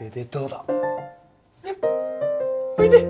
れでどうだ。おいで。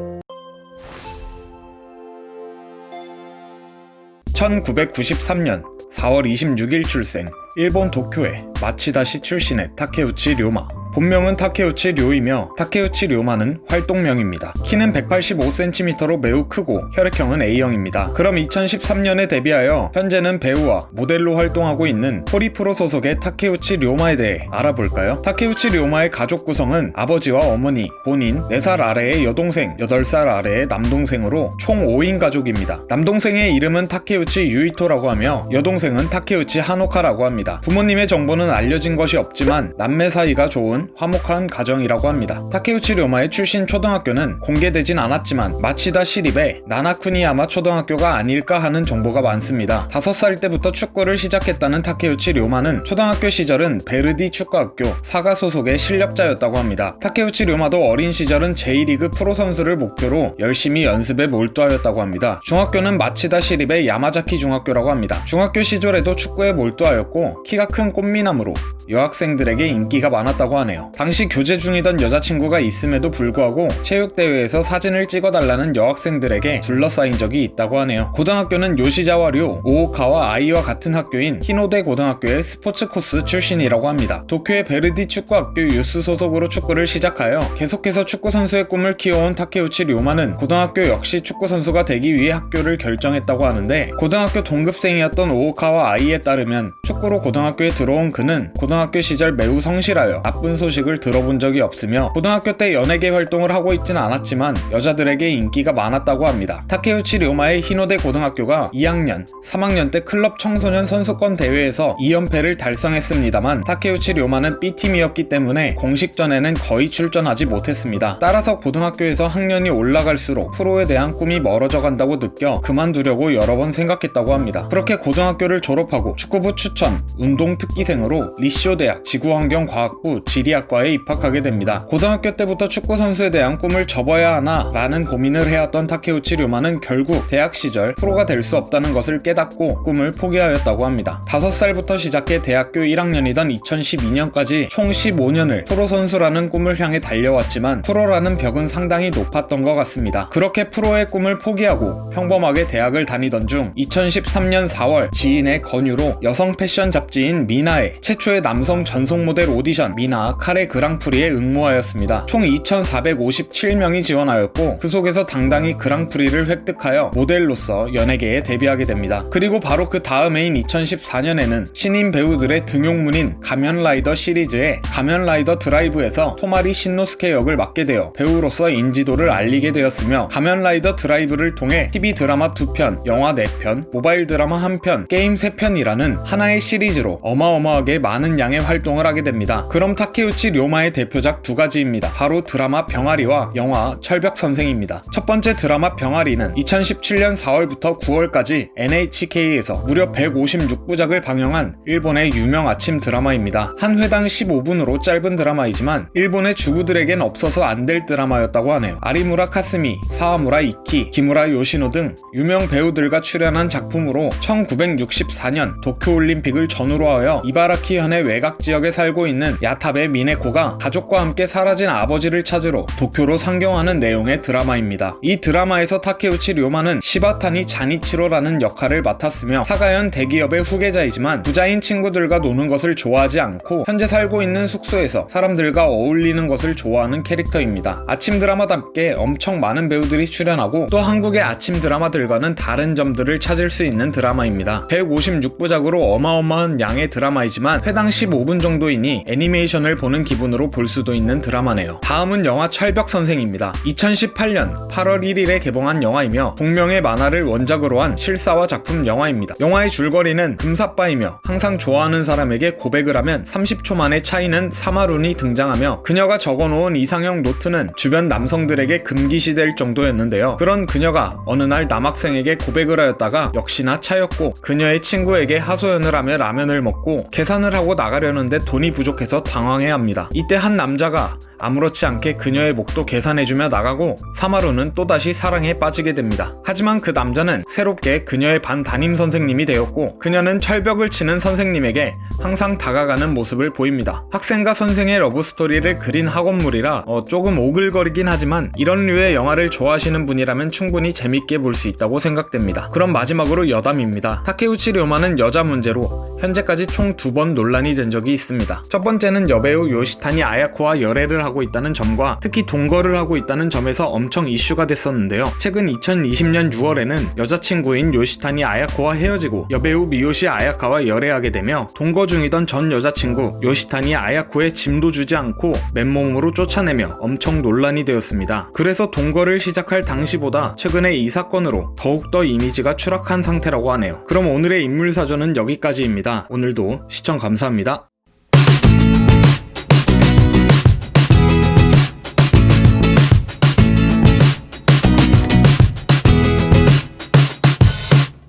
1993년 4월 26일 출생, 일본 도쿄의 마치다시 출신의 타케우치 료마. 본명은 타케우치 료이며 타케우치 료마는 활동명입니다. 키는 185cm로 매우 크고 혈액형은 A형입니다. 그럼 2013년에 데뷔하여 현재는 배우와 모델로 활동하고 있는 호리프로 소속의 타케우치 료마에 대해 알아볼까요? 타케우치 료마의 가족 구성은 아버지와 어머니, 본인, 4살 아래의 여동생, 8살 아래의 남동생으로 총 5인 가족입니다. 남동생의 이름은 타케우치 유이토라고 하며 여동생은 타케우치 하노카라고 합니다. 부모님의 정보는 알려진 것이 없지만 남매 사이가 좋은 화목한 가정이라고 합니다. 타케우치 료마의 출신 초등학교는 공개되진 않았지만 마치다 시립의 나나쿠니야마 초등학교가 아닐까 하는 정보가 많습니다. 5살 때부터 축구를 시작했다는 타케우치 료마는 초등학교 시절은 베르디 축구학교 사가 소속의 실력자였다고 합니다. 타케우치 료마도 어린 시절은 J리그 프로 선수를 목표로 열심히 연습에 몰두하였다고 합니다. 중학교는 마치다 시립의 야마자키 중학교라고 합니다. 중학교 시절에도 축구에 몰두하였고 키가 큰 꽃미남으로 여학생들에게 인기가 많았다고 하네요. 당시 교제 중이던 여자친구가 있음에도 불구하고 체육대회에서 사진을 찍어달라는 여학생들에게 둘러싸인 적이 있다고 하네요. 고등학교는 요시자와류, 오오카와 아이와 같은 학교인 히노데 고등학교의 스포츠 코스 출신이라고 합니다. 도쿄의 베르디 축구학교 유스 소속으로 축구를 시작하여 계속해서 축구선수의 꿈을 키워온 타케우치 료마는 고등학교 역시 축구선수가 되기 위해 학교를 결정했다고 하는데, 고등학교 동급생이었던 오오카와 아이에 따르면 축구로 고등학교에 들어온 그는 고등학교 시절 매우 성실하여 나쁜 소식을 들어본 적이 없으며 고등학교 때 연예계 활동을 하고 있지는 않았지만 여자들에게 인기가 많았다고 합니다. 타케우치 료마의 히노데 고등학교가 2학년, 3학년 때 클럽 청소년 선수권 대회에서 2연패를 달성했습니다만 타케우치 료마는 B팀이었기 때문에 공식전에는 거의 출전하지 못했습니다. 따라서 고등학교에서 학년이 올라갈수록 프로에 대한 꿈이 멀어져 간다고 느껴 그만두려고 여러 번 생각했다고 합니다. 그렇게 고등학교를 졸업하고 축구부 추천, 운동 특기생으로 리쇼대학 지구환경과학부 지리학과에 입학하게 됩니다. 고등학교 때부터 축구 선수에 대한 꿈을 접어야 하나 라는 고민을 해왔던 타케우치 료마는 결국 대학 시절 프로가 될 수 없다는 것을 깨닫고 꿈을 포기하였다고 합니다. 5살부터 시작해 대학교 1학년이던 2012년까지 총 15년을 프로 선수라는 꿈을 향해 달려왔지만 프로라는 벽은 상당히 높았던 것 같습니다. 그렇게 프로의 꿈을 포기하고 평범하게 대학을 다니던 중 2013년 4월 지인의 권유로 여성 패션 잡지인 미나의 최초의 남성 전속 모델 오디션 미나 카레 그랑프리에 응모하였습니다. 총 2,457명이 지원하였고 그 속에서 당당히 그랑프리를 획득하여 모델로서 연예계에 데뷔하게 됩니다. 그리고 바로 그 다음 해인 2014년에는 신인 배우들의 등용문인 가면라이더 시리즈의 가면라이더 드라이브에서 토마리 신노스케 역을 맡게 되어 배우로서 인지도를 알리게 되었으며, 가면라이더 드라이브를 통해 TV 드라마 2편, 영화 4편, 모바일 드라마 1편, 게임 3편이라는 하나의 시리즈로 어마어마하게 많은 양의 활동을 하게 됩니다. 그럼 타케우치 료마의 대표작 2가지입니다. 바로 드라마 병아리와 영화 철벽선생입니다. 첫 번째 드라마 병아리는 2017년 4월부터 9월까지 NHK에서 무려 156부작을 방영한 일본의 유명 아침 드라마입니다. 한 회당 15분으로 짧은 드라마이지만 일본의 주부들에겐 없어서 안 될 드라마였다고 하네요. 아리무라 카스미, 사와무라 이키, 기무라 요시노 등 유명 배우들과 출연한 작품으로 1964년 도쿄올림픽을 전후로 하여 이바라키현의 외곽 지역에 살고 있는 야타베 미네코가 가족과 함께 사라진 아버지를 찾으러 도쿄로 상경하는 내용의 드라마입니다. 이 드라마에서 타케우치 료마는 시바타니 자니치로라는 역할을 맡았으며 사가현 대기업의 후계자이지만 부자인 친구들과 노는 것을 좋아하지 않고 현재 살고 있는 숙소에서 사람들과 어울리는 것을 좋아하는 캐릭터입니다. 아침 드라마답게 엄청 많은 배우들이 출연하고 또 한국의 아침 드라마들과는 다른 점들을 찾을 수 있는 드라마입니다. 156부작으로 어마어마한 양의 드라마이지만 회당 15분 정도이니 애니메이션을 보는 기분으로 볼 수도 있는 드라마네요. 다음은 영화 철벽선생입니다. 2018년 8월 1일에 개봉한 영화이며 동명의 만화를 원작으로 한 실사화 작품 영화입니다. 영화의 줄거리는 금사빠이며 항상 좋아하는 사람에게 고백을 하면 30초 만에 차이는 사마룬이 등장하며 그녀가 적어놓은 이상형 노트는 주변 남성들에게 금기시될 정도였는데요. 그런 그녀가 어느 날 남학생에게 고백을 하였다가 역시나 차였고 그녀의 친구에게 하소연을 하며 라면을 먹고 계산을 하고 나가려는데 돈이 부족해서 당황해합니다. 이때 한 남자가 아무렇지 않게 그녀의 목도 계산해주며 나가고 사마루는 또다시 사랑에 빠지게 됩니다. 하지만 그 남자는 새롭게 그녀의 반 담임 선생님이 되었고 그녀는 철벽을 치는 선생님에게 항상 다가가는 모습을 보입니다. 학생과 선생의 러브스토리를 그린 학원물이라 조금 오글거리긴 하지만 이런 류의 영화를 좋아하시는 분이라면 충분히 재밌게 볼 수 있다고 생각됩니다. 그럼 마지막으로 여담입니다. 타케우치 료마는 여자 문제로 현재까지 총 2번 논란이 된 적이 있습니다. 첫 번째는 여배우 요시타니 아야코와 열애를 하고 있다는 점과 특히 동거를 하고 있다는 점에서 엄청 이슈가 됐었는데요. 최근 2020년 6월에는 여자친구인 요시타니 아야코와 헤어지고 여배우 미요시 아야카와 열애하게 되며 동거 중이던 전 여자친구 요시타니 아야코의 짐도 주지 않고 맨몸으로 쫓아내며 엄청 논란이 되었습니다. 그래서 동거를 시작할 당시보다 최근에 이 사건으로 더욱더 이미지가 추락한 상태라고 하네요. 그럼 오늘의 인물사전은 여기까지입니다. 오늘도 시청 감사합니다.